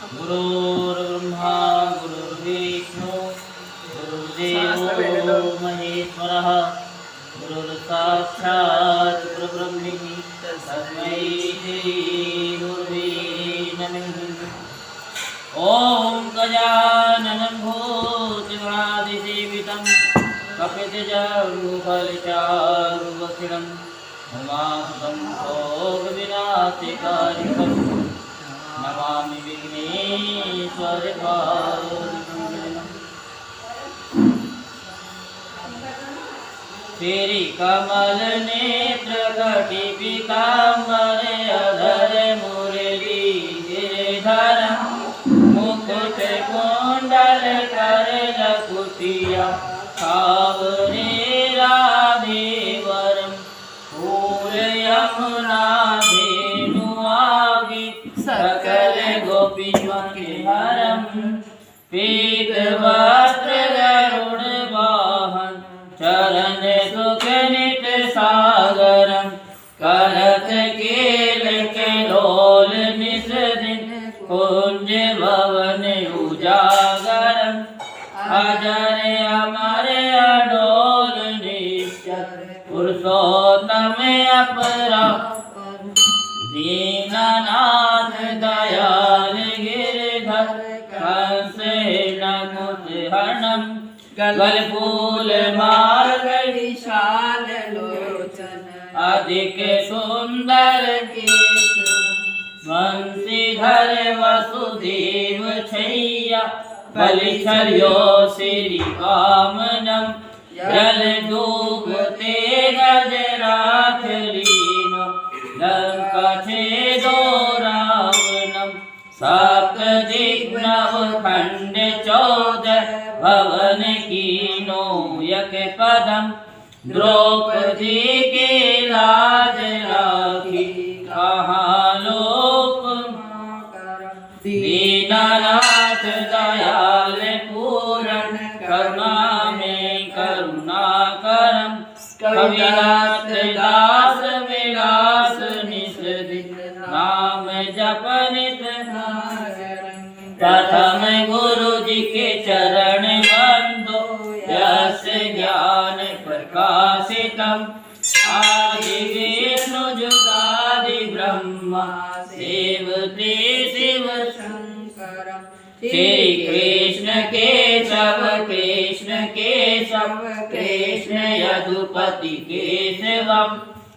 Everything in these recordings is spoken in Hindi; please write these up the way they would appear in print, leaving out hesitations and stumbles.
गुरुर्ब्रह्मा गुरुर्विष्णु गुरुर्देवो महेश्वरः गुरुर्साक्षात् परब्रह्म तस्मै श्री गुरुवे नमः। ओम गजाननं भूतगणाधिसेवितं कपितजम्बूफलचारुभक्षणं उमासुतं भोगविनाशकारिणं नमामि विघ्नेश्वरपादपद्मं। तेरी कमल नेत्र कटी पीताम्बर अधर मुरली गिरधर मुकुट कुंडल कर लकुटिया सावरे राधे वरम फूल यमुना धेनु आगे सकल गोपियों के हरम। पीत वस्त्र गरुड़ वाहन चरण सुख नित सागरम करत केल केलोल निस दिन कुंज भवन उजागरम। अजर अमर अडोल निश्चल पुरुषोत्तम अपरा दीननाथ दयाल गिरधर कंस नकुतहरणम। गलफूल मार्गढ़ि शाल लोचन अधिक सुंदर केश बंशीधर वसुदेव छैया कलिछर्यो श्री कामनम। जल डूबते गजराथ लीनो लंका छेदो रावणम। सप्त दिग्नव खंड 14 भवन कीनो यक पदम। द्रौपदी के लाज राखी कहाँ लोक दीननाथ दयाल पूरण करुणा में करुणा करम। कविराज दास विलास निस दिन नाम जपनित प्रथम गुरु जी के चरण बंदो यस ज्ञान प्रकाशितम। आदि विष्णु जुगादि ब्रह्मा सेवते शिव शंकरम। श्री कृष्ण केशव कृष्ण केशव कृष्ण यदुपति केशवम।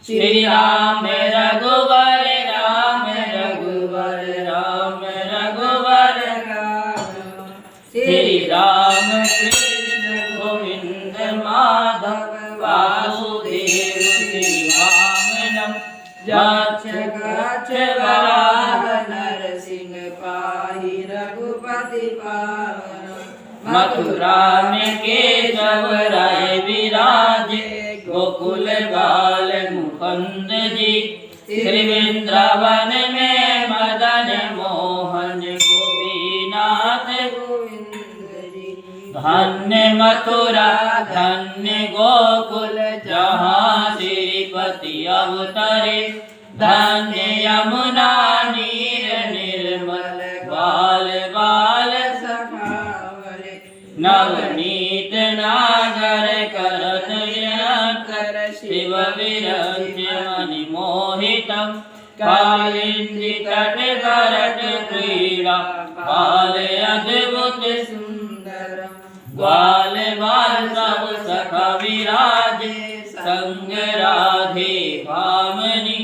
श्री राम रघुवर राम रघुवर राम रघुवर राम। श्री राम कृष्ण गोविंद माधव वासुदेव श्री वामनम। जाच गच्छ वराह नरसिंह पाहि रघुपति पावनम। मथुरा में केशव राय विराजे गोकुल बाल मुकुंद जी। श्री वृंदावन में मदन मोहन गोपीनाथ गोविंद जी। धन्य मथुरा धन्य गोकुल जहाँ श्रीपति अवतरे। धन्य यमुना नीर निर्मल बाल बाल सखावरे। नवनीत नागर करत कर शिव विरंच मणि मोहितम। कालिंदी तट करट क्रीड़ा बाल अद्भुत सुंदरम। ग्वाल बाल सब सखा विराजे संग राधे भामनी।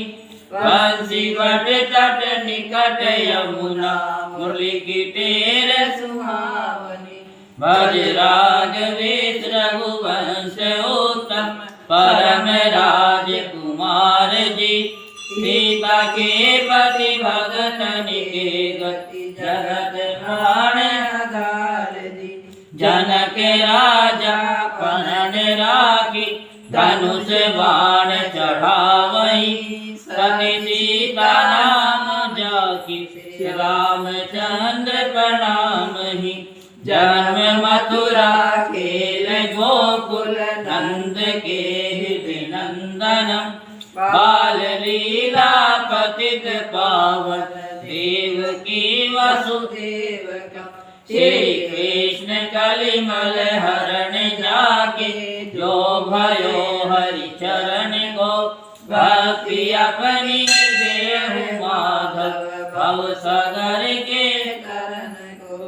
बंसी बट तट निकट यमुना मुरली की टेर सुहावनी। भज राघवेश रघुवंश उत्तम परम राजकुमार जी। सीता के पति भगत के गति जगत प्राण आधार जी। जनक राजा परण राखी धनुष बाण चढ़ावई। सती सीता नाम जाकी रामचंद्र प्रणाम ही। जन्म मथुरा खेल गोकुल नंद के हृदय नंदन। बाल लीला पतित पावन देव देवकी वसुदेव श्री कृष्ण कलिमल हरण जाके जो भयो हरि चरण को भक्ति अपनी देहु माधव भव सागर के तरन को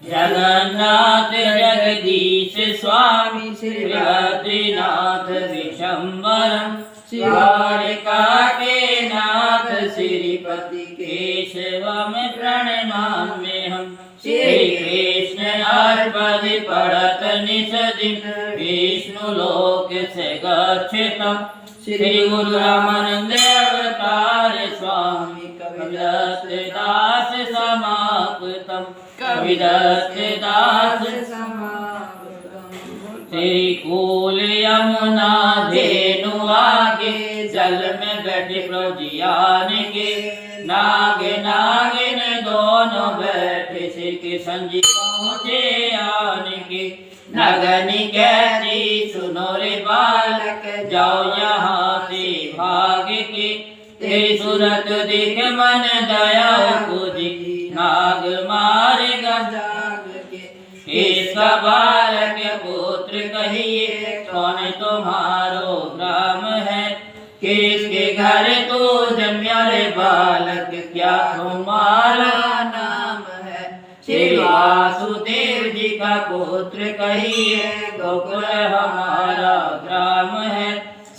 जगन्नाथ जगदीश स्वामी श्री बद्रीनाथ विशंबरम द्वारिका के नाथ श्रीपति केशवम प्रणमामि हम श्री कृष्ण अर्पद पढ़त निस दिन विष्णु लोक से गच्छितम श्री गुरु रामानंद अवतार स्वामी कविदत्त दास समाप्तम कविदत्त दास समाप्तम श्री कूल यमुना धेनु आगे जल में बैठे प्रभुजियान के नागे नागिन दोनों बैठे श्री कृष्ण जी पहुँचे आन के नगनी कहती सुनो रे बालक जाओ यहाँ से भाग के तेरी सूरत देख मन दया कुदी नाग मारेगा जाग के इसका बालक पुत्र कहिए कौन तुम्हारो ग्राम है किसके घर तो जन्म्या रे बालक क्या तुम्हारा नाम है श्री वासुदेव जी का पुत्र कहिए गोकुल हमारा ग्राम है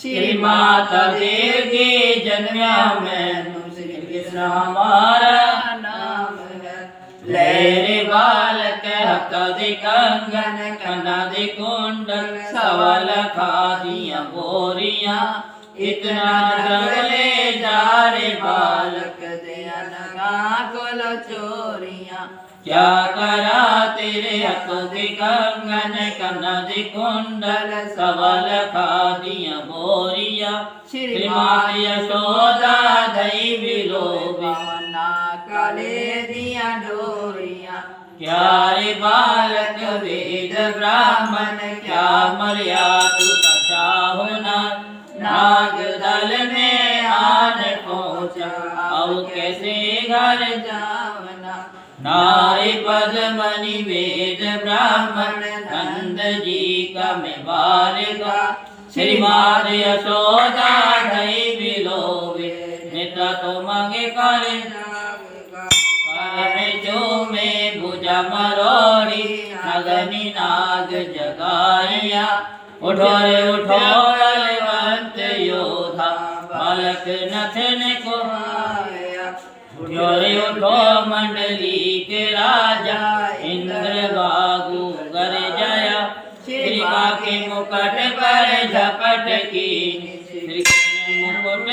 श्री माता देव के जन्म्या मैनू श्री कृष्ण हमारा नाम है लेरे बालक हका दे कंगन कना दे कुंडल सवल खादियां बोरियां इतना जगले जा रे बालक दया लगा कोलो चोरियां क्या करा तेरे हाथों दे कंगन कना दे कुंडल सवल खादियां बोरियां श्री माता यशोदा दई बिलोबी ना काले दिया डोरियां क्या रे बालक वेद ब्राह्मण क्या मर्या तू चाहो ना नाग दल में आन पहुँचा अब कैसे घर जावना नारी पद्मनि वेद ब्राह्मण नंद जी का मैं बालिका श्री माता यशोदा धई बिलोवे नेता तो मांगे काले जो में भुजा मरोड़ी नगनी नाग जगाया उठो रे उठो बलवंत योधा बालक नथन को आया उठो रे उठो मंडली के राजा इंद्र बागु कर जया श्री के मुकुट पर झपट की श्री मुकुट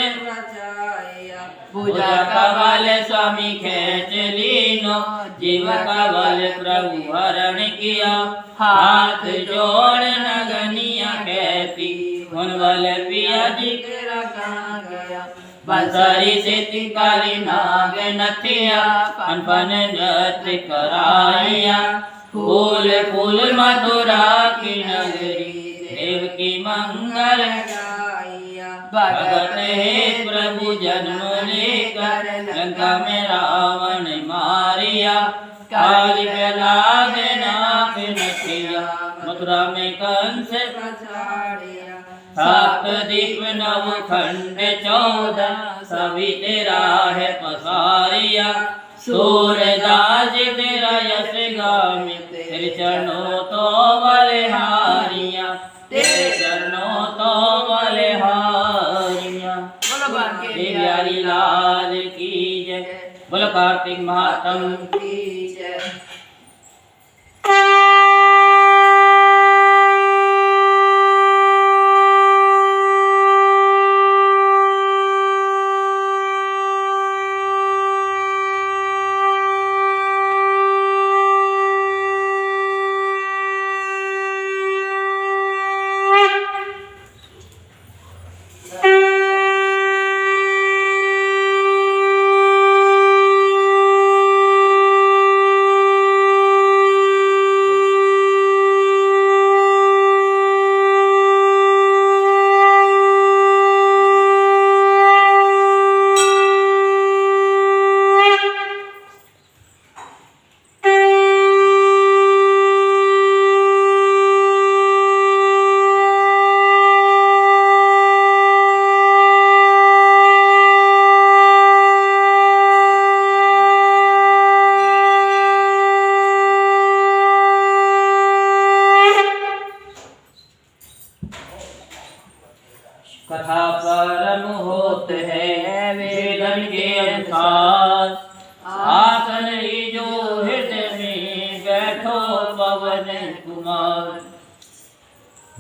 पूजा कवल स्वामी खेच लीनो जीव कवल प्रभु हरण किया हाथ जोड़ नगनिया कहती उन बल पिया जी तेरा कहाँ गया बंसरी से काली नाग नथिया पन पन नृत्य कराया फूल फूल मथुरा की नगरी देव की मंगल गाया भगत हे प्रभु जन्म लेकर लंका में रावण मारिया काली प्रहलाद नाग नथिया मथुरा में कंस पछाड़िया सात दीप नव खंड 14 सभी तेरा है पसारिया सूरदास तेरा यश गामी तेरे चरणों तो बलिहारियां तेरे चरणों तो बलिहारियां प्यारी लाल की जय बोलो कार्तिक महात्म की जय।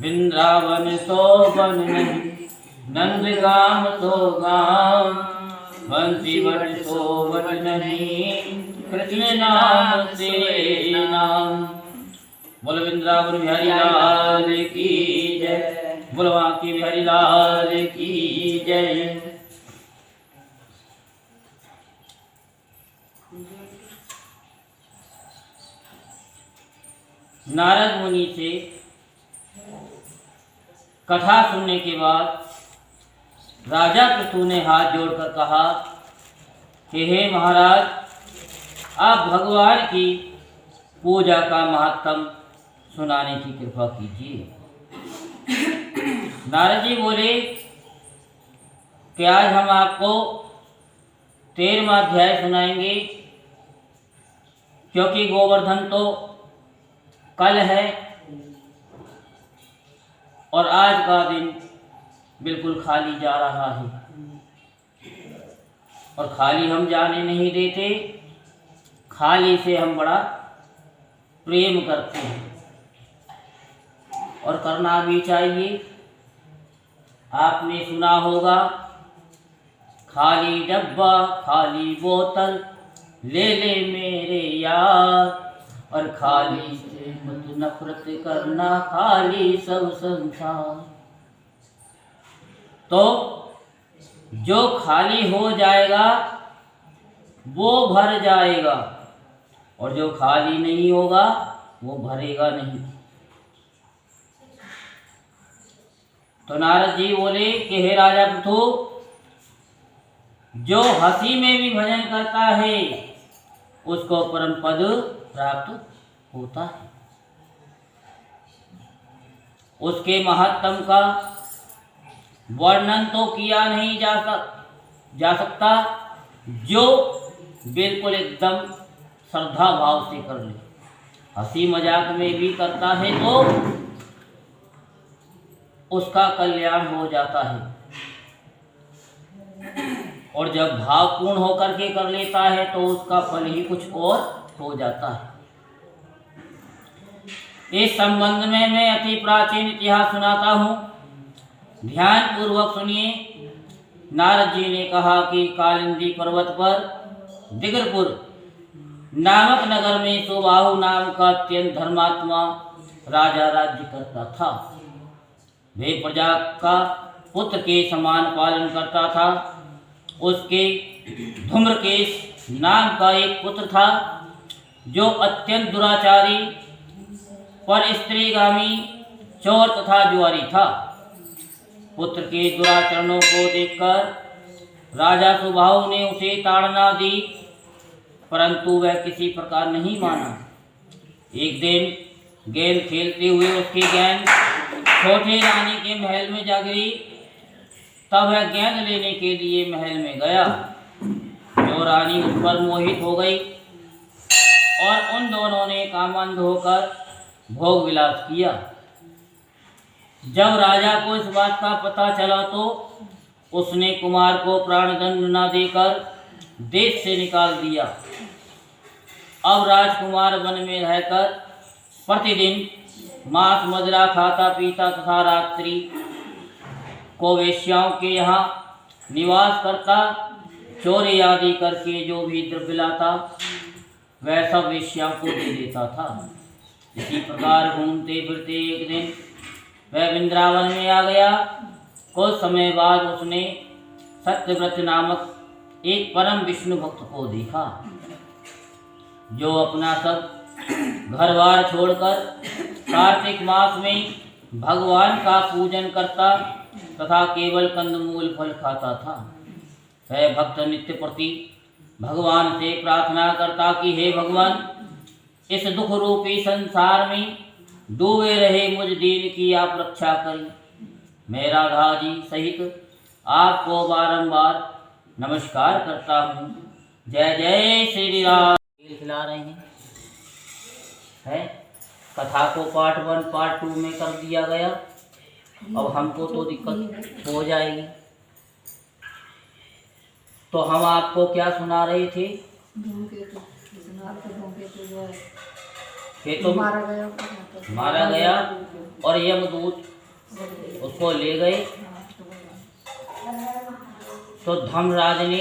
वृंदावन शोभन नहीं, नंदगाम तो गाम, बंसी बट शोभन नहीं, कृष्ण नाम से नाम। बोल वृंदावन बिहारी लाल की जय, बोल बांके बिहारी लाल की जय। नारद मुनि से कथा सुनने के बाद राजा पृथु ने हाथ जोड़कर कहा कि हे महाराज, आप भगवान की पूजा का महत्व सुनाने की कृपा कीजिए। नारद जी बोले कि आज हम आपको 13वां अध्याय सुनाएंगे, क्योंकि गोवर्धन तो कल है और आज का दिन बिल्कुल खाली जा रहा है, और खाली हम जाने नहीं देते। खाली से हम बड़ा प्रेम करते हैं और करना भी चाहिए। आपने सुना होगा, खाली डब्बा खाली बोतल ले ले मेरे यार, और खाली से मत नफरत करना, खाली सब संसार। तो जो खाली हो जाएगा वो भर जाएगा, और जो खाली नहीं होगा वो भरेगा नहीं। तो नारद जी बोले कि हे राजा पृथु, जो हंसी में भी भजन करता है उसको परम पद प्राप्त होता है। उसके महत्व का वर्णन तो किया नहीं जा सकता, जो बिल्कुल एकदम श्रद्धा भाव से कर ले। हंसी मजाक में भी करता है तो उसका कल्याण हो जाता है, और जब भावपूर्ण होकर के कर लेता है तो उसका फल ही कुछ और हो जाता है। इस संबंध में मैं अति प्राचीन इतिहास सुनाता हूँ, ध्यान पूर्वक सुनिए। नारद जी ने कहा कि कालिंदी पर्वत पर दिगरपुर नामक नगर में सुबाहु नाम का अत्यंत धर्मात्मा राजा राज्य करता था। वे प्रजा का पुत्र के समान पालन करता था। उसके धूम्रकेश नाम का एक पुत्र था, जो अत्यंत दुराचारी, पर स्त्रीगामी, चोर तथा जुआरी था। पुत्र के दुराचरणों को देखकर राजा सुबाहु ने उसे ताड़ना दी, परंतु वह किसी प्रकार नहीं माना। एक दिन गेंद खेलते हुए उसकी गेंद छोटे रानी के महल में जा गिरी। तब वह गेंद लेने के लिए महल में गया। जो रानी उस पर मोहित हो गई और उन दोनों ने कामांध होकर भोग विलास किया। जब राजा को इस बात का पता चला तो उसने कुमार को प्राणदंड न देकर देश से निकाल दिया। अब राजकुमार वन में रहकर प्रतिदिन मांस मदिरा खाता पीता तथा रात्रि को वेश्याओं के यहाँ निवास करता। चोरी आदि करके जो भी द्रव्य लाता वह सब वेश्याओं को दे देता था। इसी प्रकार घूमते फिरते एक दिन वह वृंदावन में आ गया। कुछ समय बाद उसने सत्यव्रत नामक एक परम विष्णु भक्त को देखा, जो अपना सब घर बार छोड़कर कार्तिक मास में भगवान का पूजन करता तथा केवल कंदमूल फल खाता था। वह भक्त नित्य प्रति भगवान से प्रार्थना करता कि हे भगवान, इस दुख रूपी संसार में डूबे रहे मुझ दीन की आप रक्षा करें। मैं राधा जी सहित आपको बारंबार नमस्कार करता हूँ। जय जय श्री राम। खिला रहे हैं है? कथा को पार्ट 1 पार्ट 2 में कर दिया गया। अब हमको तो दिक्कत हो जाएगी। तो हम आपको क्या सुना रहे थे? केतु मारा गया और यमदूत उसको ले गए। तो धर्मराज ने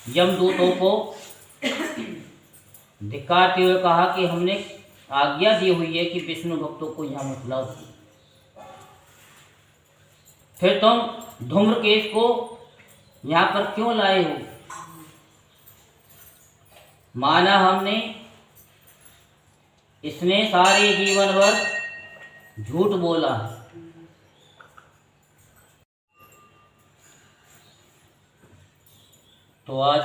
यमदूतों को धिक्कारते हुए कहा कि हमने आज्ञा दी हुई है कि विष्णु भक्तों को यहाँ मत लाओ, फिर तुम धूम्रकेश को यहाँ पर क्यों लाए हो? माना हमने इसने सारे जीवन भर झूठ बोला। तो आज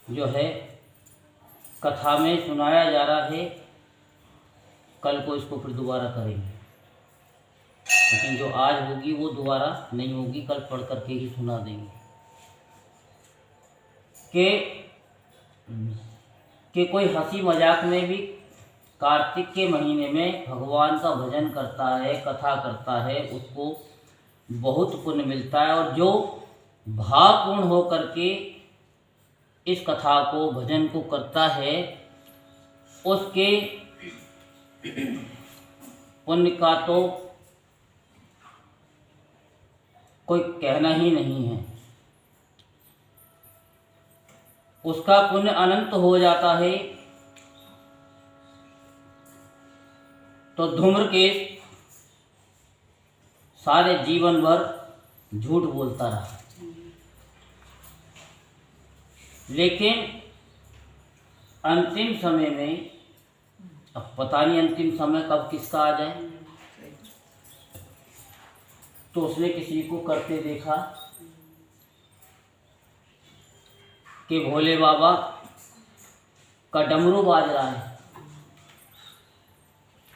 जो है कथा में सुनाया जा रहा है, कल को इसको फिर दोबारा करेंगे, लेकिन जो आज होगी वो दोबारा नहीं होगी, कल पढ़ करके ही सुना देंगे। कि कोई हंसी मजाक में भी कार्तिक के महीने में भगवान का भजन करता है, कथा करता है, उसको बहुत पुण्य मिलता है। और जो भावपूर्ण हो करके इस कथा को, भजन को करता है, उसके पुण्य का तो कोई कहना ही नहीं है। उसका पुण्य अनंत हो जाता है। तो धूम्रकेश सारे जीवन भर झूठ बोलता रहा, लेकिन अंतिम समय में, अब पता नहीं अंतिम समय कब किसका आ जाए, तो उसने किसी को करते देखा कि भोले बाबा का डमरू बाज रहा है।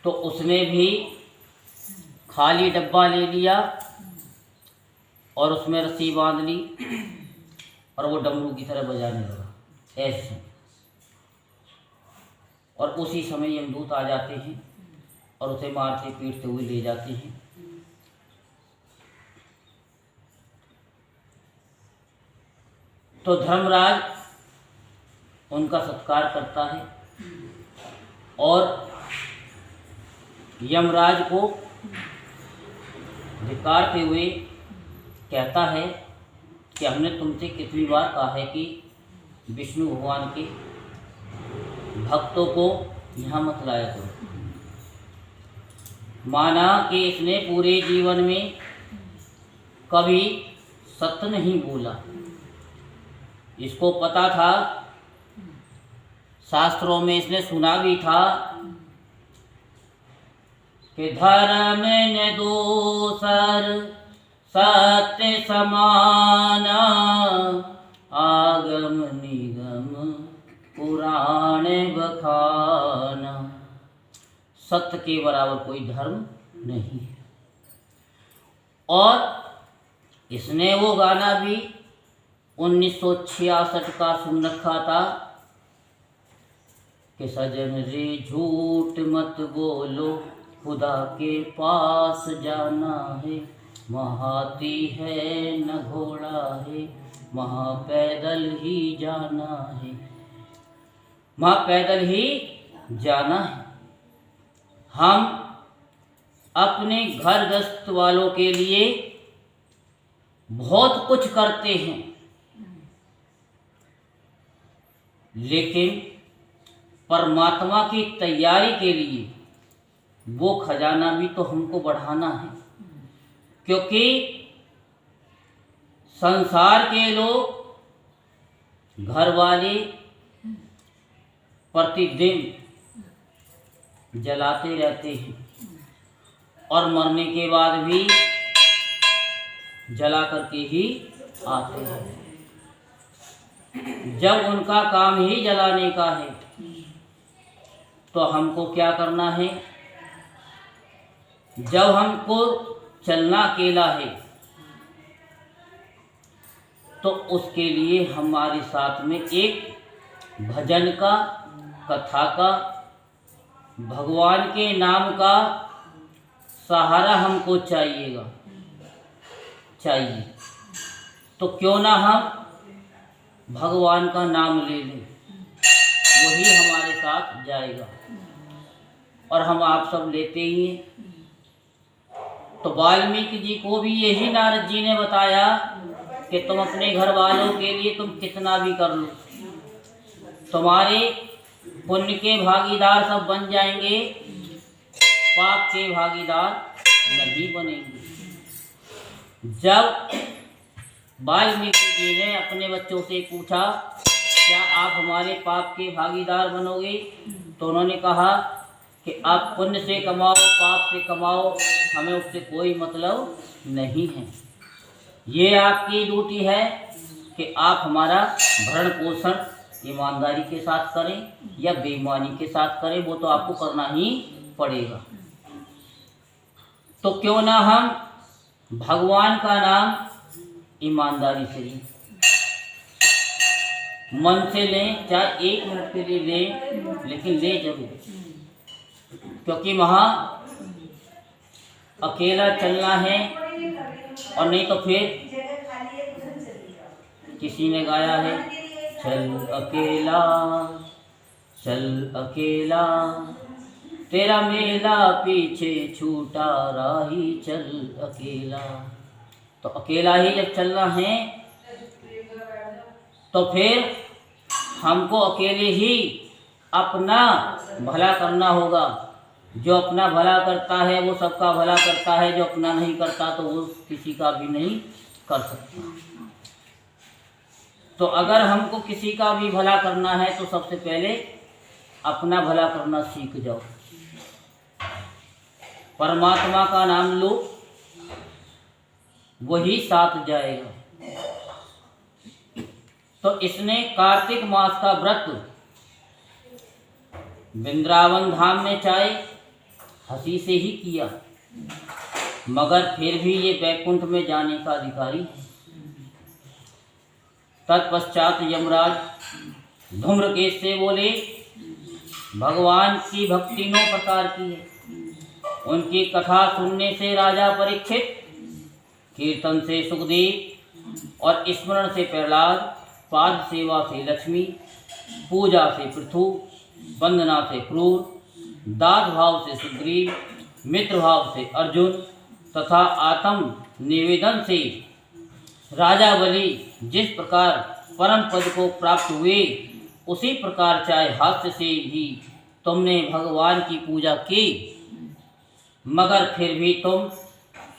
तो उसने भी खाली डब्बा ले लिया और उसमें रस्सी बांध ली और वो डमरू की तरह बजाने लगा ऐसे। और उसी समय यमदूत आ जाते हैं और उसे मारते पीटते हुए ले जाते हैं। तो धर्मराज उनका सत्कार करता है और यमराज को धिक्कारते हुए कहता है कि हमने तुमसे कितनी बार कहा है कि विष्णु भगवान के भक्तों को यहाँ मत लाया करो। माना कि इसने पूरे जीवन में कभी सत्य नहीं बोला। इसको पता था, शास्त्रों में इसने सुना भी था कि धर्म ने दोसर सत्य समाना, आगम निगम पुराण बखाना। सत्य के बराबर कोई धर्म नहीं है। और इसने वो गाना भी 1966 का सुन रखा था कि सजन रे झूठ मत बोलो, खुदा के पास जाना है, महाती है न घोड़ा है, वहाँ पैदल ही जाना है, वहाँ पैदल ही जाना है। हम अपने घर गृहस्थ वालों के लिए बहुत कुछ करते हैं, लेकिन परमात्मा की तैयारी के लिए वो खजाना भी तो हमको बढ़ाना है। क्योंकि संसार के लोग, घर वाले प्रतिदिन जलाते रहते हैं और मरने के बाद भी जला करके ही आते हैं। जब उनका काम ही जलाने का है तो हमको क्या करना है? जब हमको चलना अकेला है तो उसके लिए हमारे साथ में एक भजन का, कथा का, भगवान के नाम का सहारा हमको चाहिए। तो क्यों ना हम भगवान का नाम ले लें, वही हमारे साथ जाएगा। और हम आप सब लेते ही हैं। तो वाल्मीकि जी को भी यही नारद जी ने बताया कि तुम अपने घर वालों के लिए तुम कितना भी कर लो, तुम्हारे पुण्य के भागीदार सब बन जाएंगे, पाप के भागीदार नहीं बनेंगे। जब वाल्मीकि जी ने अपने बच्चों से पूछा क्या आप हमारे पाप के भागीदार बनोगे, तो उन्होंने कहा कि आप पुण्य से कमाओ पाप से कमाओ, हमें उससे कोई मतलब नहीं है। ये आपकी ड्यूटी है कि आप हमारा भरण पोषण ईमानदारी के साथ करें या बेईमानी के साथ करें, वो तो आपको करना ही पड़ेगा। तो क्यों ना हम भगवान का नाम ईमानदारी से लें, मन से लें, चाहे 1 मिनट के लिए लें, लेकिन ले जरूर, क्योंकि वहाँ अकेला चलना है। और नहीं तो फिर किसी ने गाया है, चल अकेला चल अकेला तेरा मेला पीछे छूटा राही चल अकेला। तो अकेला ही जब चलना है तो फिर हमको अकेले ही अपना भला करना होगा। जो अपना भला करता है वो सबका भला करता है, जो अपना नहीं करता तो वो किसी का भी नहीं कर सकता। तो अगर हमको किसी का भी भला करना है तो सबसे पहले अपना भला करना सीख जाओ, परमात्मा का नाम लो, वही साथ जाएगा। तो इसने कार्तिक मास का व्रत वृंदावन धाम में चाहे हंसी से ही किया, मगर फिर भी ये वैकुंठ में जाने का अधिकारी है। तत्पश्चात यमराज धूम्रकेश से बोले, भगवान की भक्ति 9 प्रकार की है। उनकी कथा सुनने से राजा परीक्षित, कीर्तन से सुखदेव और स्मरण से प्रहलाद, पाद सेवा से लक्ष्मी, पूजा से पृथु, वंदना से क्रूर, दास भाव से सुग्रीव, मित्र भाव से अर्जुन तथा आत्म निवेदन से राजा बलि जिस प्रकार परम पद को प्राप्त हुए, उसी प्रकार चाहे हास्य से भी तुमने भगवान की पूजा की, मगर फिर भी तुम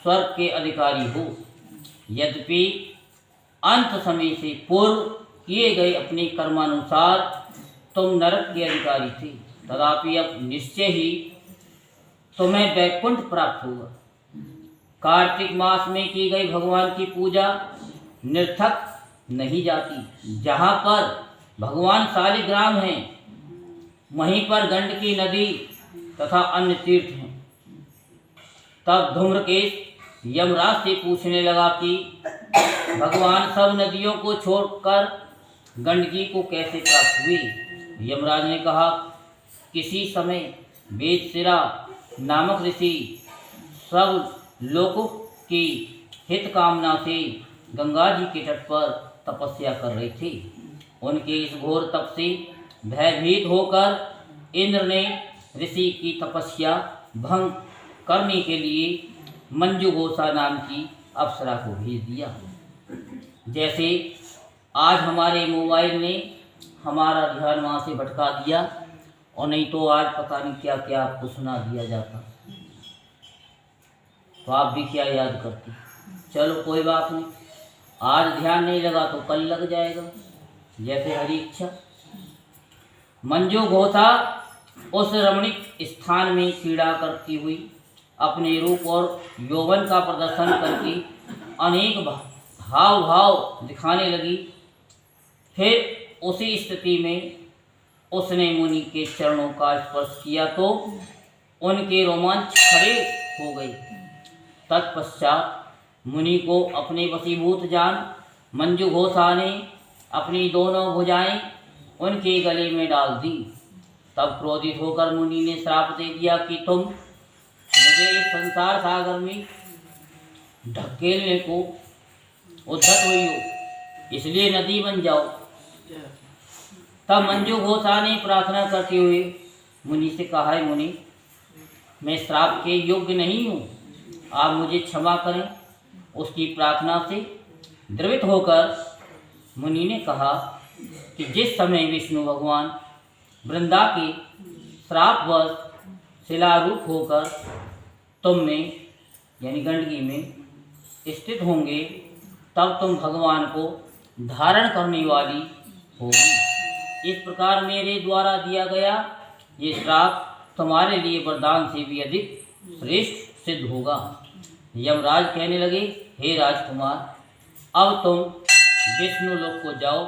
स्वर्ग के अधिकारी हो। यद्यपि अंत समय से पूर्व किए गए अपने कर्मानुसार तुम नरक के अधिकारी थे, तथापि अब निश्चय ही तुम्हें वैकुंठ प्राप्त होगा। कार्तिक मास में की गई भगवान की पूजा निर्थक नहीं जाती। जहाँ पर भगवान शालिग्राम हैं, वहीं पर गंडकी नदी तथा अन्य तीर्थ हैं। तब धूम्रकेश यमराज से पूछने लगा कि भगवान सब नदियों को छोड़कर गंडकी को कैसे प्राप्त हुए। यमराज ने कहा, किसी समय वेदशिरा नामक ऋषि सब लोगों की हित कामना से गंगा जी के तट पर तपस्या कर रहे थे। उनके इस घोर तप से भयभीत होकर इंद्र ने ऋषि की तपस्या भंग करने के लिए मंजुघोषा नाम की अप्सरा को भेज दिया। जैसे आज हमारे मोबाइल ने हमारा ध्यान वहाँ से भटका दिया, और नहीं तो आज पता नहीं क्या क्या आपको सुना दिया जाता, तो आप भी क्या याद करते। चलो कोई बात नहीं, आज ध्यान नहीं लगा तो कल लग जाएगा, जैसे हरी इच्छा। मंजुघोषा उस रमणीक स्थान में क्रीड़ा करती हुई अपने रूप और यौवन का प्रदर्शन करके अनेक हाव भाव दिखाने लगी। फिर उसी स्थिति में उसने मुनि के चरणों का स्पर्श किया तो उनके रोमांच खड़े हो गए। तत्पश्चात मुनि को अपने वशीभूत जान मंजुघोषा ने अपनी दोनों भुजाएं उनके गले में डाल दी। तब क्रोधित होकर मुनि ने श्राप दे दिया कि तुम मुझे इस संसार सागर में ढकेलने को उद्धत हुई हो, इसलिए नदी बन जाओ। तब मंजुघोषा ने प्रार्थना करते हुए मुनि से कहा, है मुनि, मैं श्राप के योग्य नहीं हूँ, आप मुझे क्षमा करें। उसकी प्रार्थना से द्रवित होकर मुनि ने कहा कि जिस समय विष्णु भगवान वृंदा के श्रापवश शिलारूप होकर तुम में यानी गंडकी में स्थित होंगे, तब तुम भगवान को धारण करने वाली होगी। इस प्रकार मेरे द्वारा दिया गया ये श्राप तुम्हारे लिए वरदान से भी अधिक श्रेष्ठ सिद्ध होगा। यमराज कहने लगे, हे राजकुमार, अब तुम विष्णु लोक को जाओ।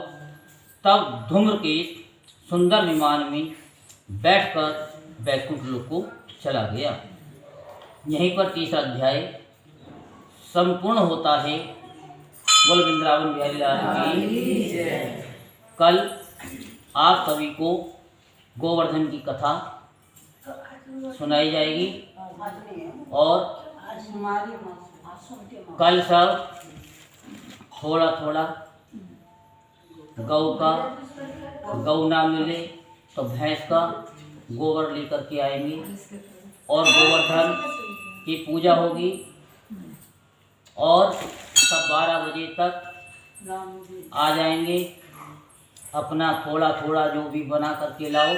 तब धूम्रकेश सुंदर विमान में बैठकर वैकुंठ लोक को चला गया। यहीं पर तीसरा अध्याय संपूर्ण होता है। बोल वृंदावन बिहारी लाल की। कल आप सभी को गोवर्धन की कथा सुनाई जाएगी और कल सब थोड़ा थोड़ा गौ ना मिले तो भैंस का गोबर लेकर के आएंगे और गोवर्धन की पूजा होगी और सब 12 बजे तक आ जाएंगे। अपना थोड़ा थोड़ा जो भी बना करके लाओ,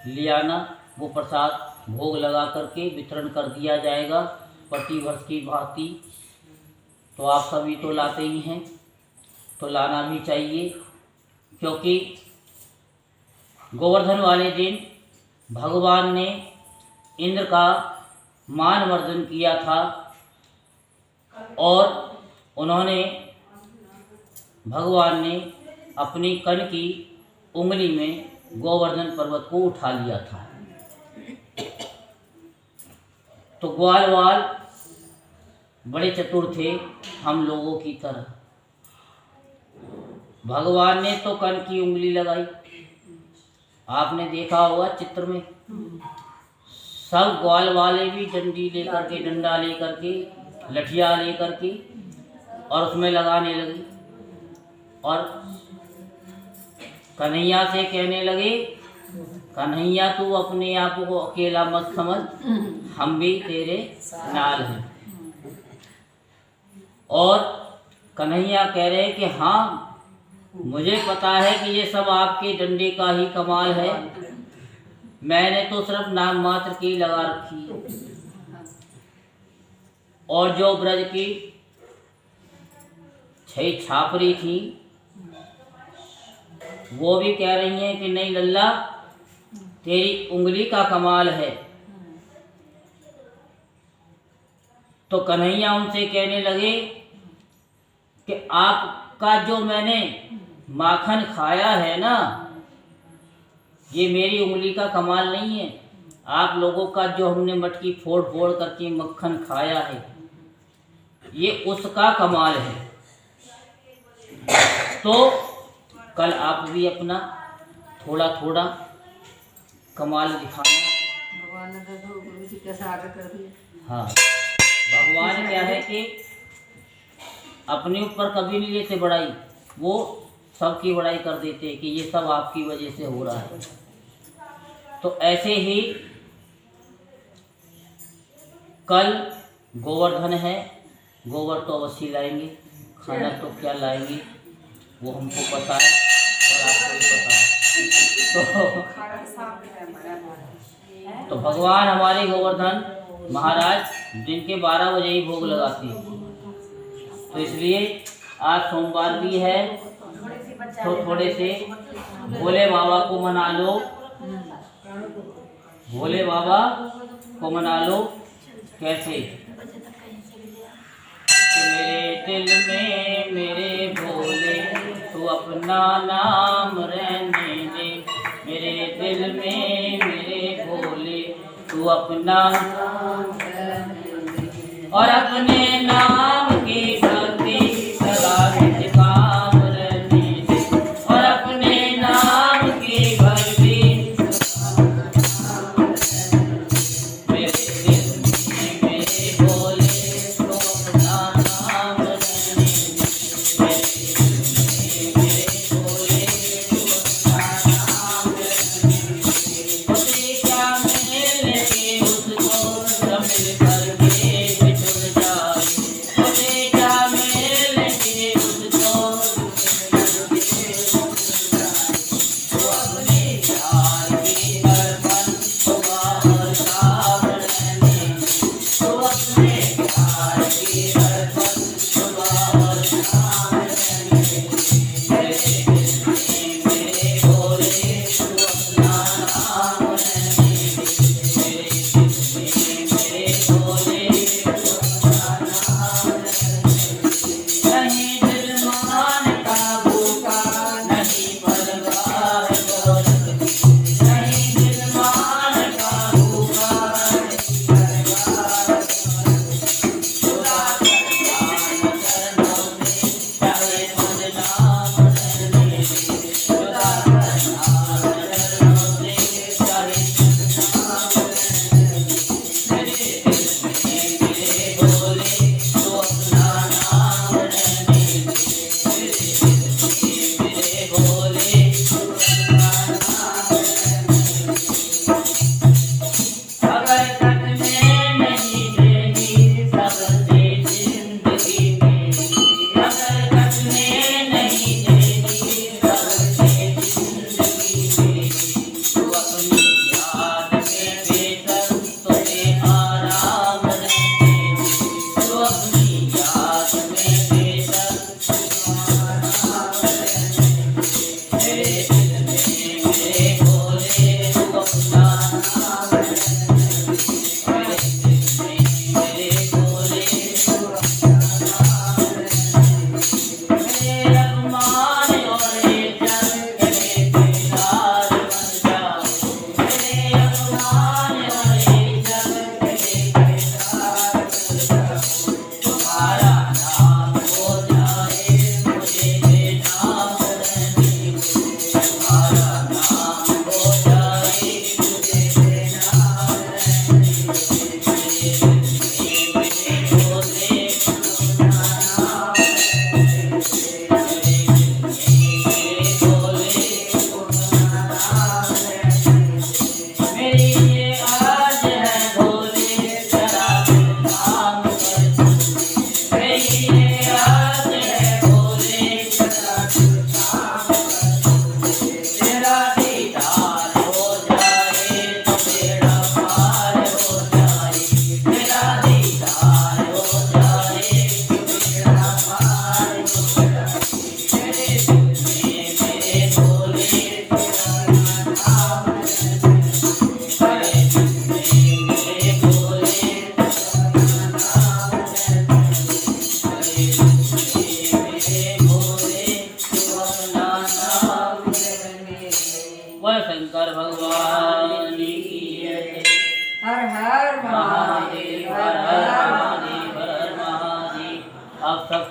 ले आना। वो प्रसाद भोग लगा करके वितरण कर दिया जाएगा प्रतिवर्ष की भांति। तो आप सभी तो लाते ही हैं, तो लाना भी चाहिए, क्योंकि गोवर्धन वाले दिन भगवान ने इंद्र का मानवर्धन किया था और उन्होंने भगवान ने अपनी कण की उंगली में गोवर्धन पर्वत को उठा लिया था। तो ग्वाल वाल बड़े चतुर थे हम लोगों की तरह। भगवान ने तो कण की उंगली लगाई, आपने देखा होगा चित्र में। सब ग्वाल वाले भी डंडी लेकर के, डंडा लेकर के, लठिया लेकर के और उसमें लगाने लगे और कन्हैया से कहने लगे, कन्हैया तू अपने आप को अकेला मत समझ, हम भी तेरे नाल हैं। और कन्हैया कह रहे कि हाँ, मुझे पता है कि ये सब आपके डंडे का ही कमाल है, मैंने तो सिर्फ नाम मात्र की लगा रखी। और जो ब्रज की 6 छापरी थी वो भी कह रही हैं कि नहीं लल्ला, तेरी उंगली का कमाल है। तो कन्हैया उनसे कहने लगे कि आपका जो मैंने माखन खाया है ना, ये मेरी उंगली का कमाल नहीं है। आप लोगों का जो हमने मटकी फोड़ फोड़ करके मक्खन खाया है, ये उसका कमाल है। तो कल आप भी अपना थोड़ा थोड़ा कमाल दिखाना। भगवान ने तो गुरु जी कैसा आगे कर दिया। हाँ, भगवान क्या है कि अपने ऊपर कभी नहीं लेते बड़ाई, वो सबकी बड़ाई कर देते कि ये सब आपकी वजह से हो रहा है। तो ऐसे ही कल गोवर्धन है, गोबर तो अवश्य लाएंगे, खाना तो क्या लाएंगे वो हमको पता है और आपको भी पता है। तो भगवान हमारे गोवर्धन महाराज दिन के 12 बजे ही भोग लगाते हैं। तो इसलिए आज सोमवार भी है, तो थोड़े से भोले बाबा को मना लो, भोले बाबा को मना लो। कैसे? मेरे दिल में मेरे भोले तू अपना नाम रहने दे, मेरे दिल में मेरे भोले तू अपना और अपने नाम की भक्ति सदा निज काम रहने दे, और अपने नाम की भक्ति मेरे दिल में मेरे भोले तो अपना नाम रहने दे, मेरे भोले तो अपना नाम रहने दे। क्या मिले उसको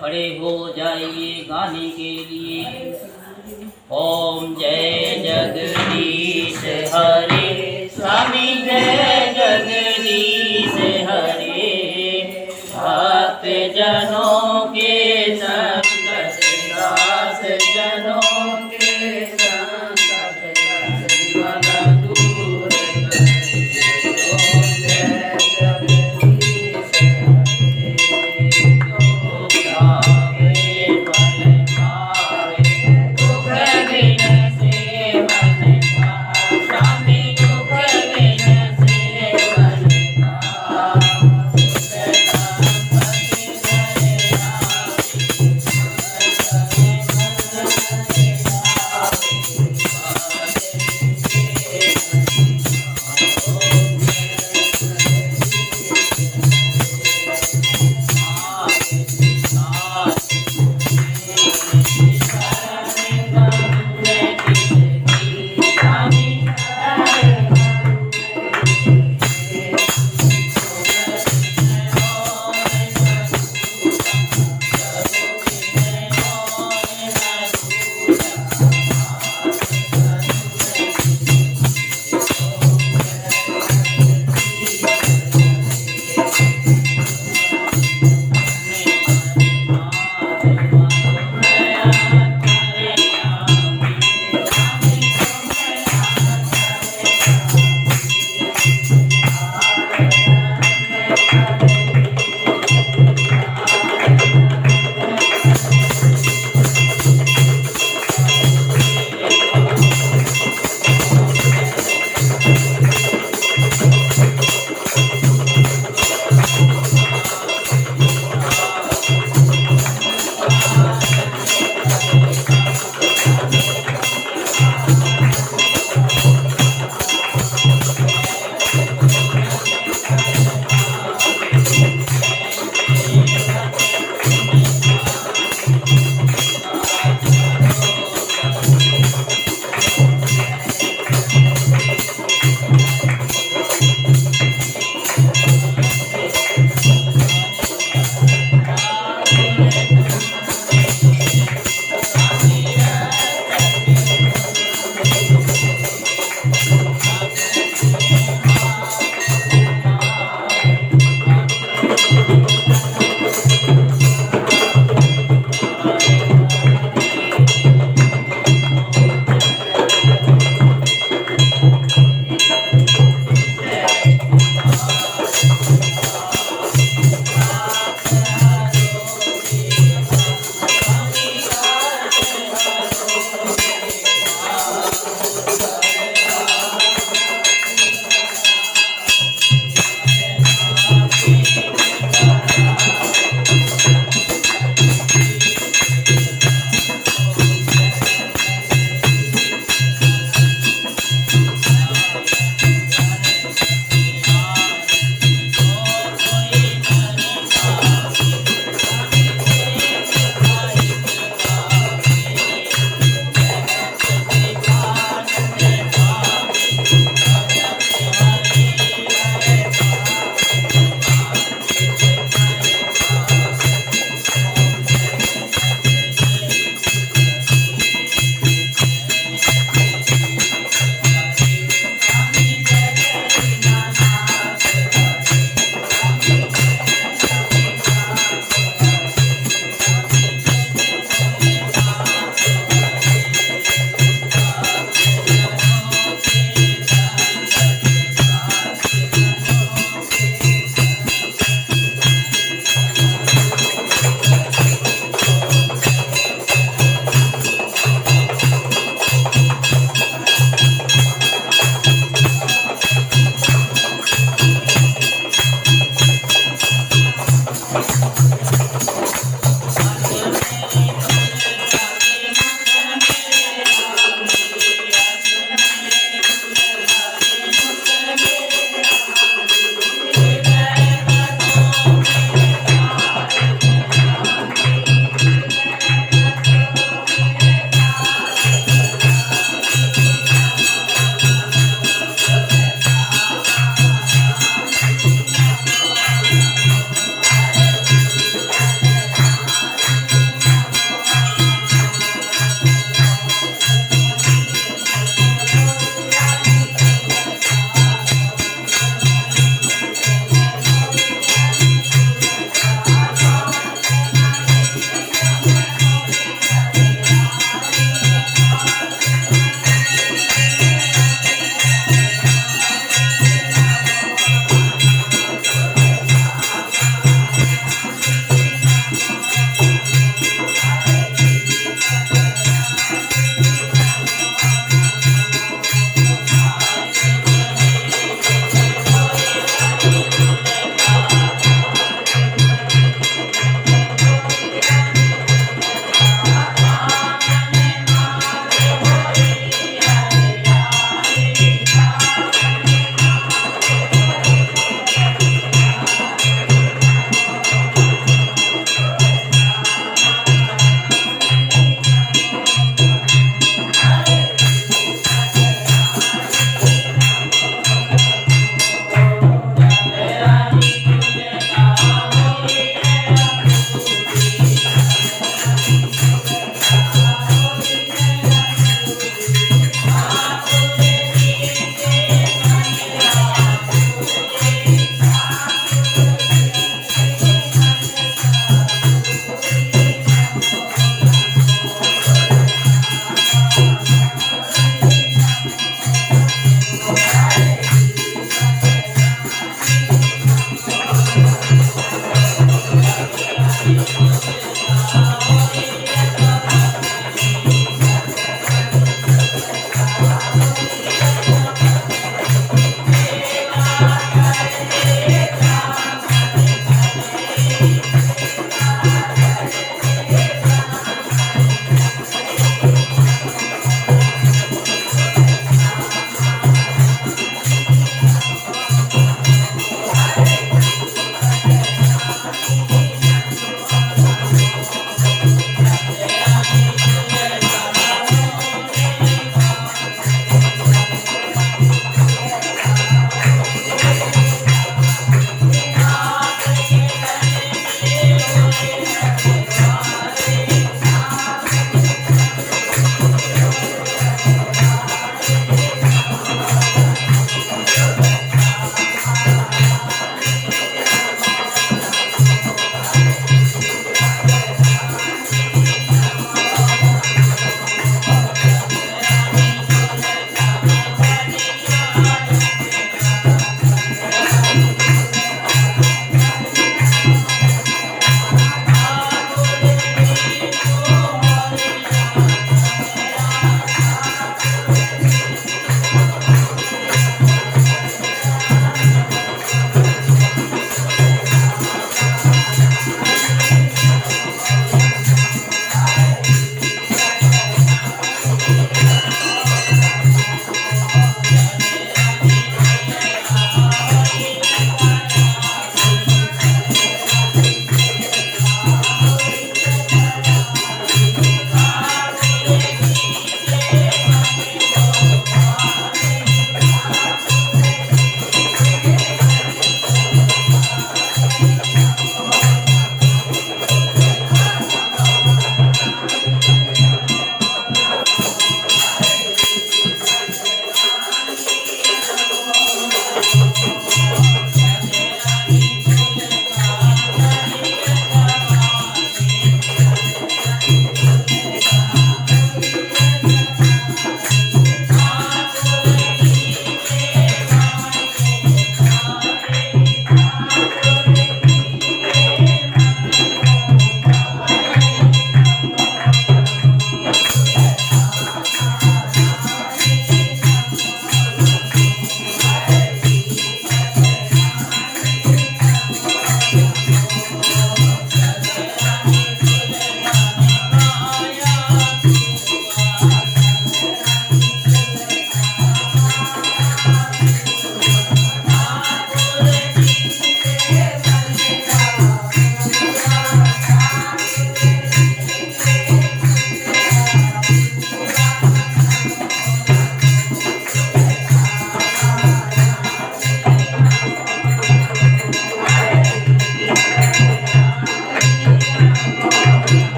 खड़े हो जाइए गाने के लिए। ओम जय जगदीश हरे स्वामी जय जगदीश हरे। भक्त जनों के संकट दास जनों के संकट जीवन दूर करे। ओम जय जगदीश हरे। जो गावे फल पावे दुख बिन से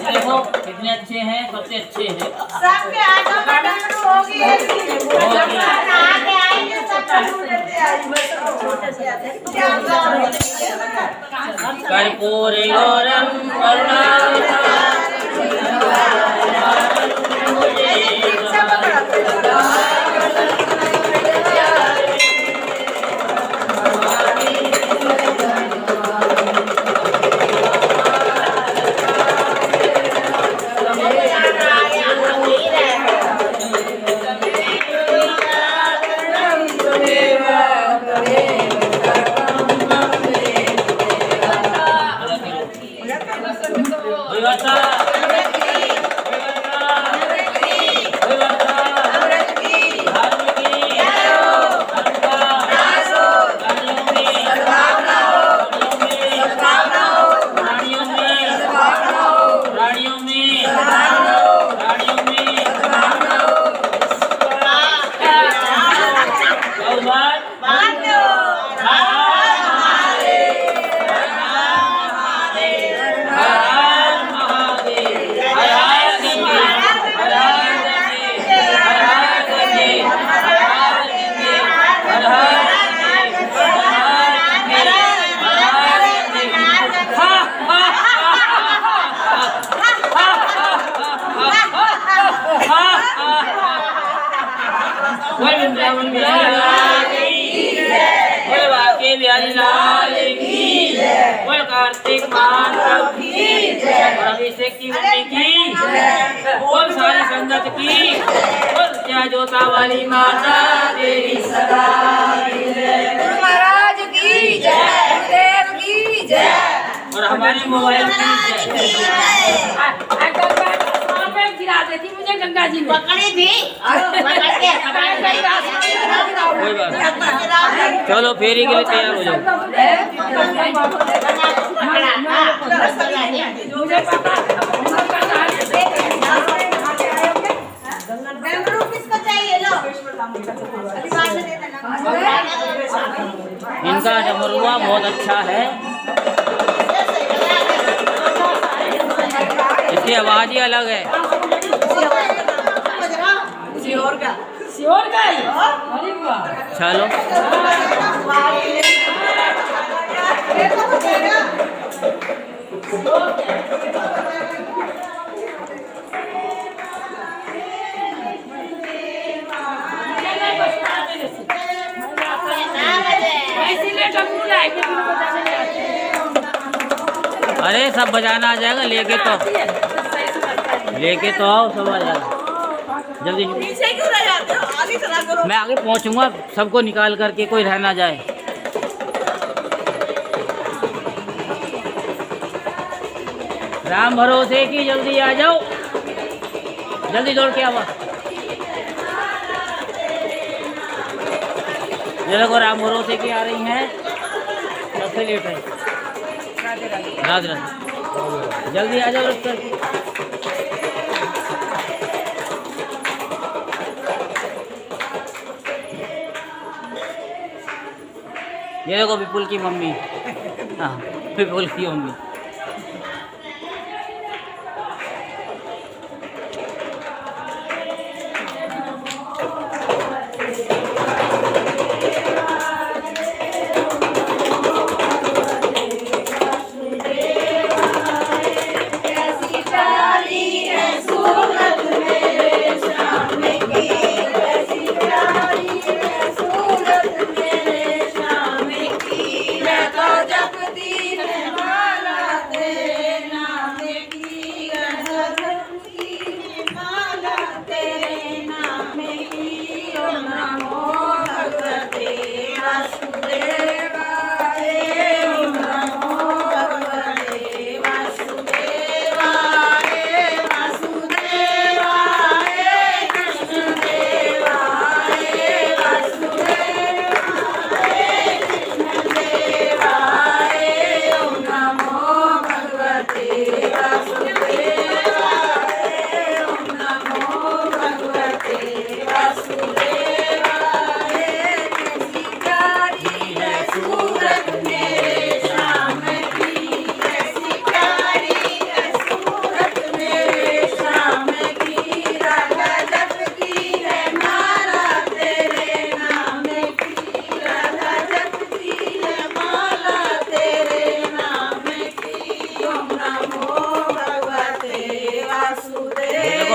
देखो कितने अच्छे हैं, सबसे अच्छे हैं। सबके आगे होगी आगे आएंगे सब कर्पूरयोरं कार्तिक अभिषेक की मम्मी की बोल सारी संगत की बोल क्या जोता वाली माता तेरी सदा महाराज की जय, देव की जय, और हमारी मोबाइल की जय। गिरा देती मुझे गंगा जी में पकड़ी थी कोई बात नहीं। चलो फेरी के लिए तैयार हो जाओ। किसको चाहिए लो इनका डमरुआ बहुत अच्छा है, इसकी आवाज ही अलग है। श्योर का ही अरे वाह चलो अरे सब बजाना आ जाएगा, लेके तो आओ, सब आ जाएगा जल्दी। मैं आगे पहुंचूंगा, सबको निकाल करके कोई रह ना जाए। राम भरोसे की, जल्दी आ जाओ। जल्दी दौड़ के आवा। ये लोग राम भरोसे की आ रही हैं, सबसे लेट है। राधे राधे, जल्दी आ जाओ रख कर। ये देखो विपुल की मम्मी, हाँ विपुल की मम्मी।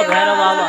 भैरव बाबा।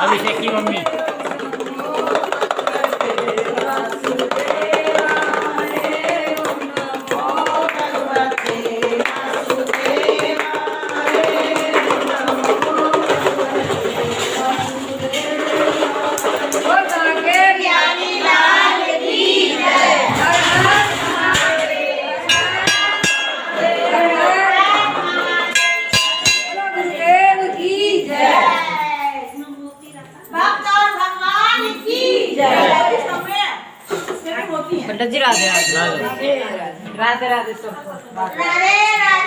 अभिषेक की मम्मी। पंडित जी राधे राधे। राधे राधे सबको। राधे राधे।